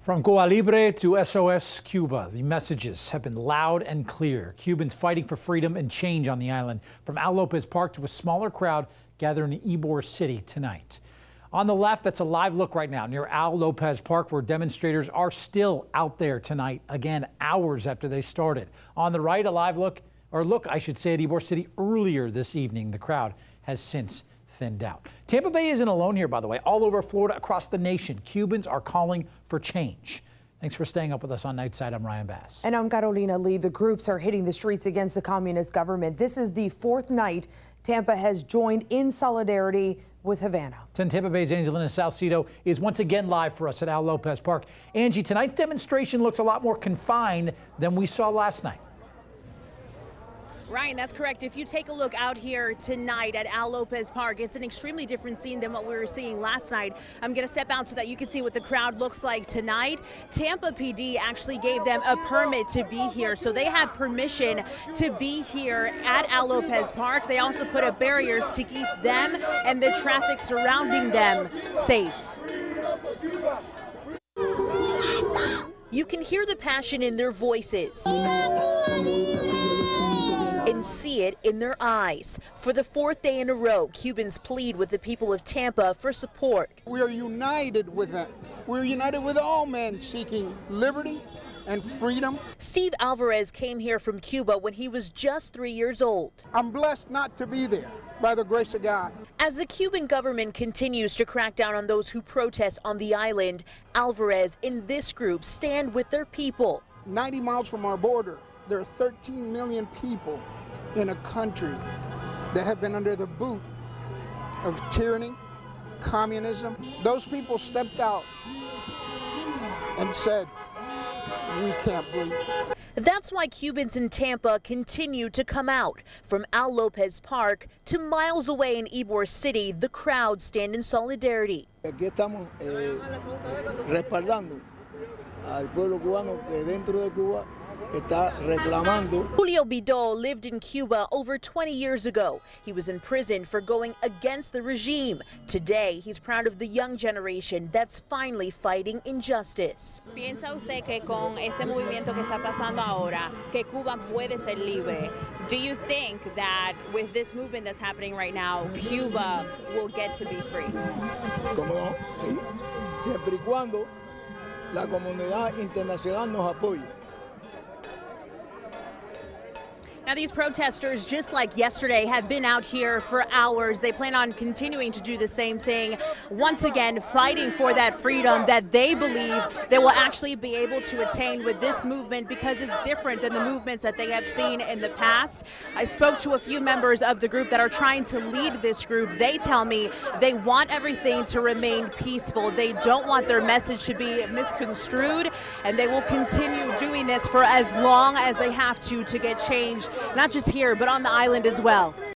From Cuba Libre to SOS Cuba, the messages have been loud and clear. Cubans fighting for freedom and change on the island. From Lopez Park to a smaller crowd gathered in Ybor City tonight. On the left, that's a live look right now near Lopez Park, where demonstrators are still out there tonight, again, hours after they started. On the right, a live look, I should say, at Ybor City earlier this evening. The crowd has since thinned out. Tampa Bay isn't alone here, by the way. All over Florida, across the nation, Cubans are calling for change. Thanks for staying up with us on Nightside. I'm Ryan Bass. And I'm Carolina Lee. The groups are hitting the streets against the communist government. This is the fourth night Tampa has joined in solidarity with Havana. 10 Tampa Bay's Angelina Salcido is once again live for us at Lopez Park. Angie, tonight's demonstration looks a lot more confined than we saw last night. Ryan, that's correct. If you take a look out here tonight at Lopez Park, it's an extremely different scene than what we were seeing last night. I'm going to step out so that you can see what the crowd looks like tonight. Tampa PD actually gave them a permit to be here, so they have permission to be here at Lopez Park. They also put up barriers to keep them and the traffic surrounding them safe. You can hear the passion in their voices and see it in their eyes. For the fourth day in a row, Cubans plead with the people of Tampa for support. We are united with them. We're united with all men seeking liberty and freedom. Steve Alvarez came here from Cuba when he was just 3 years old. I'm blessed not to be there, by the grace of God. As the Cuban government continues to crack down on those who protest on the island, Alvarez and this group stand with their people. 90 miles from our border, there are 13 million people in a country that have been under the boot of tyranny, communism. Those people stepped out and said, we can't breathe. That's why Cubans in Tampa continue to come out. From Lopez Park to miles away in Ybor City, the crowd stand in solidarity. Aquí estamos respaldando al pueblo cubano que dentro de Cuba está reclamando. Julio Bidó lived in Cuba over 20 years ago. He was in prison for going against the regime. Today, he's proud of the young generation that's finally fighting injustice. ¿Piensa usted que con este movimiento que está pasando ahora, que Cuba puede ser libre? Do you think that with this movement that's happening right now, Cuba will get to be free? ¿Cómo no? Sí. Siempre y cuando la comunidad internacional nos apoye. Now, these protesters, just like yesterday, have been out here for hours. They plan on continuing to do the same thing, once again fighting for that freedom that they believe they will actually be able to attain with this movement, because it's different than the movements that they have seen in the past. I spoke to a few members of the group that are trying to lead this group. They tell me they want everything to remain peaceful. They don't want their message to be misconstrued, and they will continue doing this for as long as they have to get change. Not just here, but on the island as well.